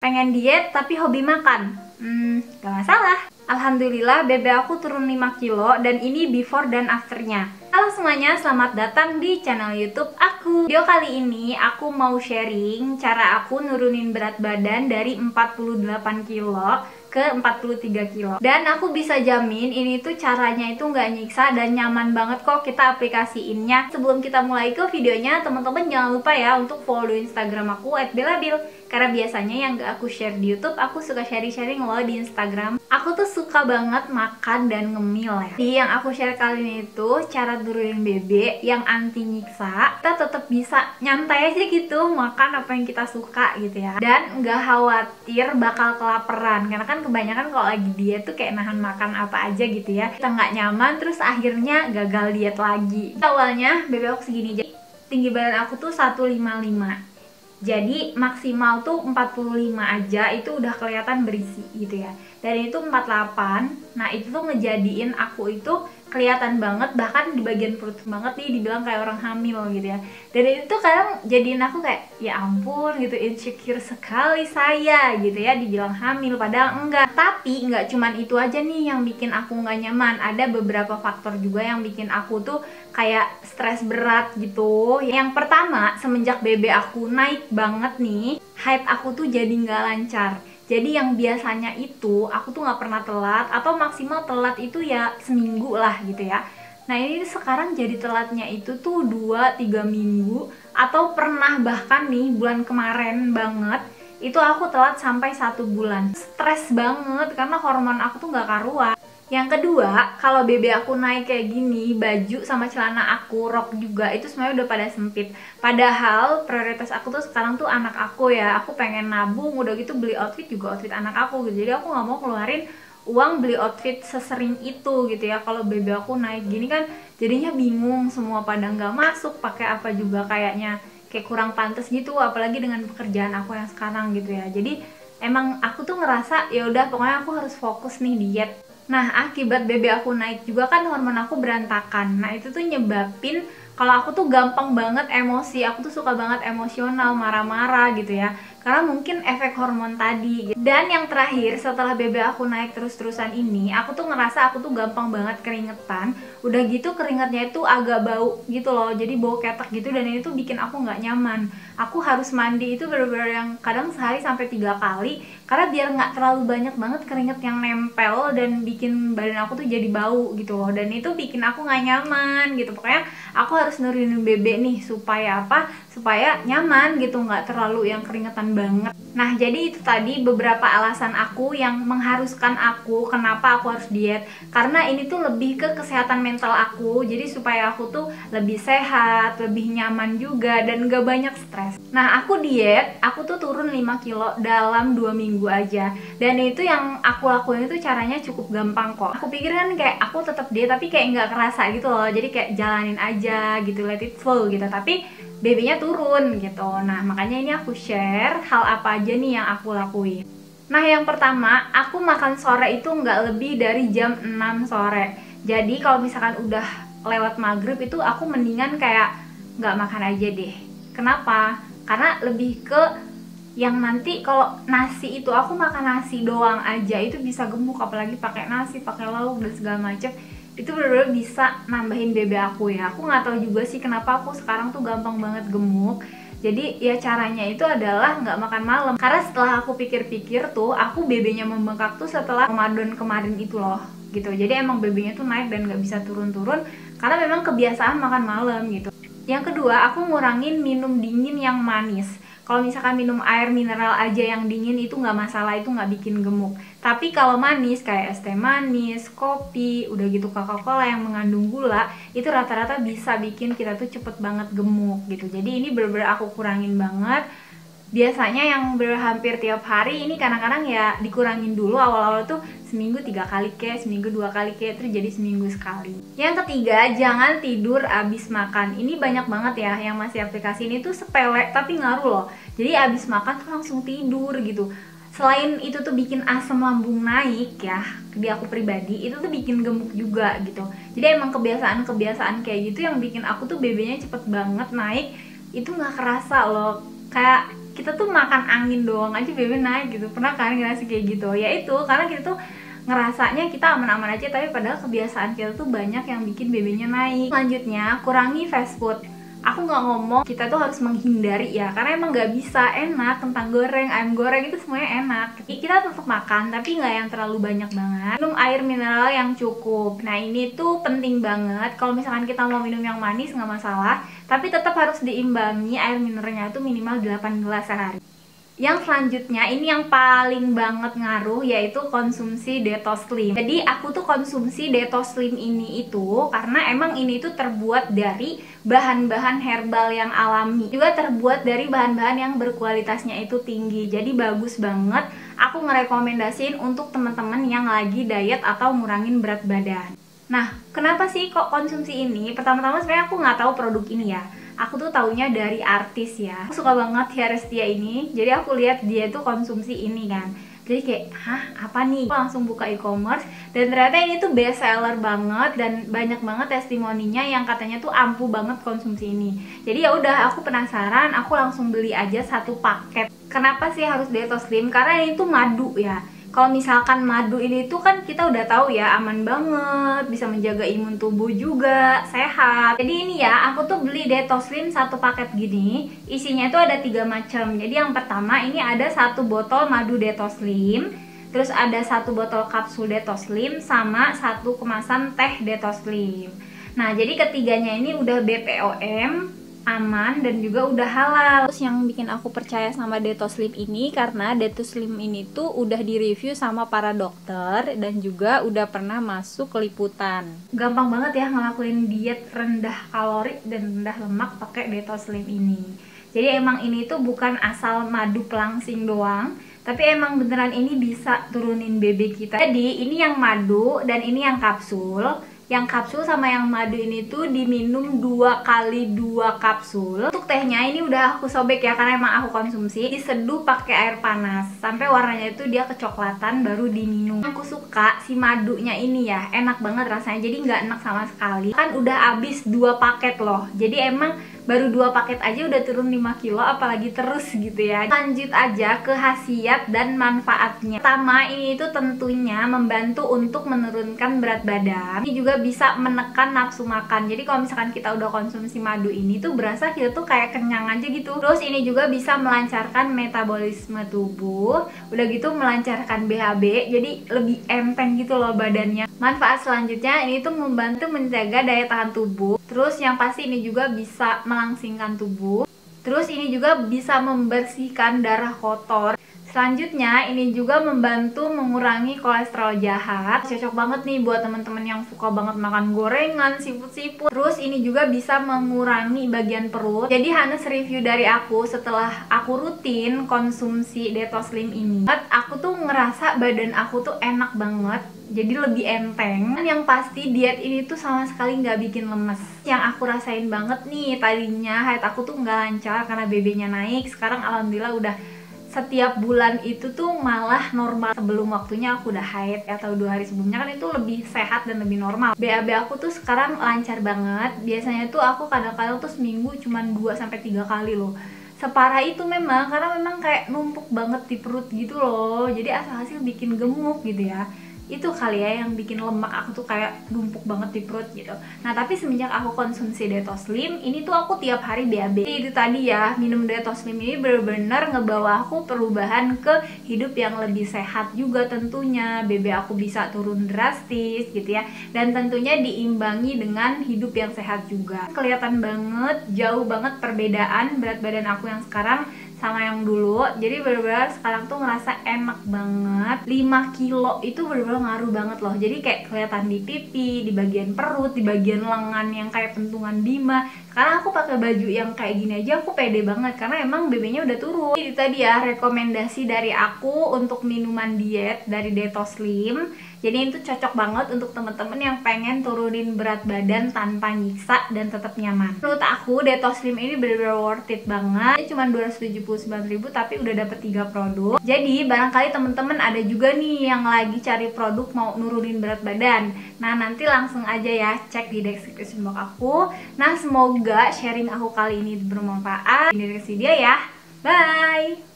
pengen diet tapi hobi makan? Gak masalah. Alhamdulillah BB aku turun 5 kilo dan ini before dan afternya. Halo semuanya, selamat datang di channel YouTube aku. Video kali ini aku mau sharing cara aku nurunin berat badan dari 48 kilo ke 43 kilo. Dan aku bisa jamin ini tuh caranya itu nggak nyiksa dan nyaman banget kok kita aplikasiinnya. Sebelum kita mulai ke videonya, teman-teman jangan lupa ya untuk follow Instagram aku @belabil. Karena biasanya yang gak aku share di YouTube, aku suka sharing-sharing loh di Instagram. Aku tuh suka banget makan dan ngemil ya. Jadi yang aku share kali ini itu cara turunin BB yang anti nyiksa. Kita tetap bisa nyantai aja gitu makan apa yang kita suka gitu ya. Dan gak khawatir bakal kelaparan. Karena kan kebanyakan kalau lagi diet tuh kayak nahan makan apa aja gitu ya. Kita nggak nyaman terus akhirnya gagal diet lagi. Awalnya BB aku segini aja. Tinggi badan aku tuh 155. Jadi maksimal tuh 45 aja itu udah kelihatan berisi gitu ya. Dan itu 48. Nah itu tuh ngejadiin aku itu kelihatan banget, bahkan di bagian perut banget nih dibilang kayak orang hamil gitu ya. Dan itu tuh kadang jadiin aku kayak ya ampun gitu, insecure sekali saya gitu ya dibilang hamil, padahal enggak. Tapi enggak cuman itu aja nih yang bikin aku nggak nyaman. Ada beberapa faktor juga yang bikin aku tuh kayak stres berat gitu. Yang pertama, semenjak BB aku naik banget nih, haid aku tuh jadi nggak lancar. Jadi yang biasanya itu aku tuh nggak pernah telat atau maksimal telat itu ya seminggu lah gitu ya. Nah ini sekarang jadi telatnya itu tuh 2-3 minggu, atau pernah bahkan nih bulan kemarin banget itu aku telat sampai 1 bulan. Stres banget karena hormon aku tuh nggak karuan. Yang kedua, kalau BB aku naik kayak gini, baju sama celana aku, rok juga, itu semuanya udah pada sempit. Padahal prioritas aku tuh sekarang tuh anak aku ya. Aku pengen nabung, udah gitu beli outfit juga outfit anak aku gitu. Jadi aku nggak mau keluarin uang beli outfit sesering itu gitu ya. Kalau BB aku naik gini kan jadinya bingung, semua pada nggak masuk, pakai apa juga kayaknya kayak kurang pantas gitu. Apalagi dengan pekerjaan aku yang sekarang gitu ya. Jadi emang aku tuh ngerasa ya udah pokoknya aku harus fokus nih diet. Nah, akibat BB aku naik juga kan hormon aku berantakan. Nah, itu tuh nyebabin kalau aku tuh gampang banget emosi. Aku tuh suka banget emosional, marah-marah gitu ya. Karena mungkin efek hormon tadi. Dan yang terakhir, setelah BB aku naik terus-terusan ini, aku tuh ngerasa aku tuh gampang banget keringetan. Udah gitu keringetnya itu agak bau gitu loh. Jadi bau ketek gitu, dan ini tuh bikin aku nggak nyaman. Aku harus mandi itu bener-bener yang kadang sehari sampai 3 kali. Karena biar nggak terlalu banyak banget keringet yang nempel dan bikin badan aku tuh jadi bau gitu loh. Dan itu bikin aku nggak nyaman gitu. Pokoknya aku harus nurunin BB nih supaya apa? Supaya nyaman gitu, nggak terlalu yang keringetan banget. Nah jadi itu tadi beberapa alasan aku yang mengharuskan aku kenapa aku harus diet. Karena ini tuh lebih ke kesehatan mental aku. Jadi supaya aku tuh lebih sehat, lebih nyaman juga, dan gak banyak stres. Nah aku diet, aku tuh turun 5 kilo dalam 2 minggu aja. Dan itu yang aku lakuin itu caranya cukup gampang kok. Aku pikir kan kayak aku tetap diet tapi kayak nggak kerasa gitu loh. Jadi kayak jalanin aja gitu, let it flow gitu. Tapi BB-nya turun gitu. Nah makanya ini aku share hal apa aja nih yang aku lakuin. Nah yang pertama, aku makan sore itu nggak lebih dari jam 6 sore. Jadi kalau misalkan udah lewat maghrib itu aku mendingan kayak nggak makan aja deh. Kenapa? Karena lebih ke yang nanti kalau nasi itu aku makan nasi doang aja itu bisa gemuk, apalagi pakai nasi, pakai lauk dan segala macam. Itu bener-bener bisa nambahin BB aku ya. Aku nggak tahu juga sih kenapa aku sekarang tuh gampang banget gemuk. Jadi ya caranya itu adalah nggak makan malam. Karena setelah aku pikir-pikir tuh, aku BB-nya membengkak tuh setelah Ramadan kemarin itu loh gitu. Jadi emang BB-nya tuh naik dan nggak bisa turun-turun karena memang kebiasaan makan malam gitu. Yang kedua, aku ngurangin minum dingin yang manis. Kalau misalkan minum air mineral aja yang dingin itu nggak masalah, itu nggak bikin gemuk. Tapi kalau manis kayak es teh manis, kopi, udah gitu Coca-Cola yang mengandung gula, itu rata-rata bisa bikin kita tuh cepet banget gemuk gitu. Jadi ini bener-bener aku kurangin banget. Biasanya yang hampir tiap hari, ini kadang-kadang ya dikurangin dulu. Awal-awal tuh seminggu 3 kali ke, seminggu 2 kali ke, terus jadi seminggu sekali. Yang ketiga, jangan tidur abis makan. Ini banyak banget ya yang masih aplikasi ini tuh sepele tapi ngaruh loh. Jadi abis makan tuh langsung tidur gitu. Selain itu tuh bikin asam lambung naik ya, di aku pribadi itu tuh bikin gemuk juga gitu. Jadi emang kebiasaan-kebiasaan kayak gitu yang bikin aku tuh BB-nya cepet banget naik. Itu nggak kerasa loh. Kayak kita tuh makan angin doang aja BB naik gitu. Pernah kan ngerasa kayak gitu? Ya itu karena kita tuh ngerasanya kita aman-aman aja, tapi padahal kebiasaan kita tuh banyak yang bikin BB-nya naik. Selanjutnya, kurangi fast food. Aku nggak ngomong kita tuh harus menghindari ya, karena emang nggak bisa. Enak, kentang goreng, ayam goreng itu semuanya enak. Kita tetap makan, tapi nggak yang terlalu banyak banget. Minum air mineral yang cukup. Nah ini tuh penting banget. Kalau misalkan kita mau minum yang manis nggak masalah, tapi tetap harus diimbangi air mineralnya itu minimal 8 gelas sehari. Yang selanjutnya, ini yang paling banget ngaruh, yaitu konsumsi Detox Slim. Jadi aku tuh konsumsi Detox Slim ini itu karena emang ini tuh terbuat dari bahan-bahan herbal yang alami, juga terbuat dari bahan-bahan yang berkualitasnya itu tinggi. Jadi bagus banget. Aku ngerekomendasiin untuk teman-teman yang lagi diet atau ngurangin berat badan. Nah, kenapa sih kok konsumsi ini? Pertama-tama sebenarnya aku nggak tahu produk ini ya. Aku tuh taunya dari artis ya. Aku suka banget Hyarestia ini. Jadi aku lihat dia tuh konsumsi ini kan. Jadi kayak, hah apa nih? Aku langsung buka e-commerce dan ternyata ini tuh best seller banget dan banyak banget testimoninya yang katanya tuh ampuh banget konsumsi ini. Jadi ya udah, aku penasaran, aku langsung beli aja satu paket. Kenapa sih harus Detox Slim? Karena ini tuh madu ya. Kalau misalkan madu ini tuh kan kita udah tahu ya aman banget, bisa menjaga imun tubuh juga, sehat. Jadi ini ya, aku tuh beli Detox Slim satu paket gini, isinya itu ada 3 macam. Jadi yang pertama ini ada 1 botol madu Detox Slim, terus ada 1 botol kapsul Detox Slim, sama 1 kemasan teh Detox Slim. Nah jadi ketiganya ini udah BPOM, aman, dan juga udah halal. Terus yang bikin aku percaya sama Detox Slim ini karena Detox Slim ini tuh udah direview sama para dokter dan juga udah pernah masuk ke liputan. Gampang banget ya ngelakuin diet rendah kalori dan rendah lemak pakai Detox Slim ini. Jadi emang ini tuh bukan asal madu pelangsing doang, tapi emang beneran ini bisa turunin BB kita. Jadi ini yang madu dan ini yang kapsul. Yang kapsul sama yang madu ini tuh diminum 2 kali 2 kapsul. Untuk tehnya ini udah aku sobek ya karena emang aku konsumsi. Diseduh pakai air panas sampai warnanya itu dia kecoklatan baru diminum. Aku suka si madunya ini ya, enak banget rasanya. Jadi nggak enak sama sekali. Kan udah habis 2 paket loh. Jadi emang baru 2 paket aja udah turun 5 kilo, apalagi terus gitu ya. Lanjut aja ke khasiat dan manfaatnya. Pertama, ini itu tentunya membantu untuk menurunkan berat badan. Ini juga bisa menekan nafsu makan. Jadi kalau misalkan kita udah konsumsi madu ini tuh berasa kita tuh kayak kenyang aja gitu. Terus ini juga bisa melancarkan metabolisme tubuh. Udah gitu melancarkan BHB, jadi lebih enteng gitu loh badannya. Manfaat selanjutnya ini tuh membantu menjaga daya tahan tubuh. Terus yang pasti ini juga bisa melangsingkan tubuh. Terus ini juga bisa membersihkan darah kotor. Selanjutnya ini juga membantu mengurangi kolesterol jahat. Cocok banget nih buat teman-teman yang suka banget makan gorengan, siput-siput. Terus ini juga bisa mengurangi bagian perut. Jadi Hanes review dari aku setelah aku rutin konsumsi Detox Slim ini, aku tuh ngerasa badan aku tuh enak banget, jadi lebih enteng. Yang pasti diet ini tuh sama sekali nggak bikin lemes. Yang aku rasain banget nih, tadinya haid aku tuh nggak lancar karena BB-nya naik. Sekarang alhamdulillah udah setiap bulan itu tuh malah normal. Sebelum waktunya aku udah haid atau 2 hari sebelumnya kan itu lebih sehat dan lebih normal. BAB aku tuh sekarang lancar banget. Biasanya tuh aku kadang-kadang tuh seminggu cuman 2-3 kali loh. Separah itu memang, karena memang kayak numpuk banget di perut gitu loh. Jadi asal hasil bikin gemuk gitu ya. Itu kali ya yang bikin lemak aku tuh kayak numpuk banget di perut gitu. Nah tapi semenjak aku konsumsi Detox Slim ini tuh aku tiap hari BAB. Itu tadi ya, minum Detox Slim ini bener-bener ngebawa aku perubahan ke hidup yang lebih sehat juga tentunya. BB aku bisa turun drastis gitu ya. Dan tentunya diimbangi dengan hidup yang sehat juga. Kelihatan banget, jauh banget perbedaan berat badan aku yang sekarang sama yang dulu. Jadi bener-bener sekarang tuh ngerasa enak banget. 5 kilo itu bener-bener ngaruh banget loh. Jadi kayak kelihatan di pipi, di bagian perut, di bagian lengan yang kayak pentungan bima. Karena aku pakai baju yang kayak gini aja aku pede banget karena emang BB-nya udah turun. Jadi tadi ya rekomendasi dari aku untuk minuman diet dari Detox Slim. Jadi itu cocok banget untuk temen-temen yang pengen turunin berat badan tanpa nyiksa dan tetap nyaman. Menurut aku Detox Slim ini bener-bener worth it banget. Ini cuma 279.000 tapi udah dapet 3 produk. Jadi barangkali temen-temen ada juga nih yang lagi cari produk mau nurunin berat badan. Nah nanti langsung aja ya cek di description box aku. Nah semoga sharing aku kali ini bermanfaat. Ini dari dia ya. Bye!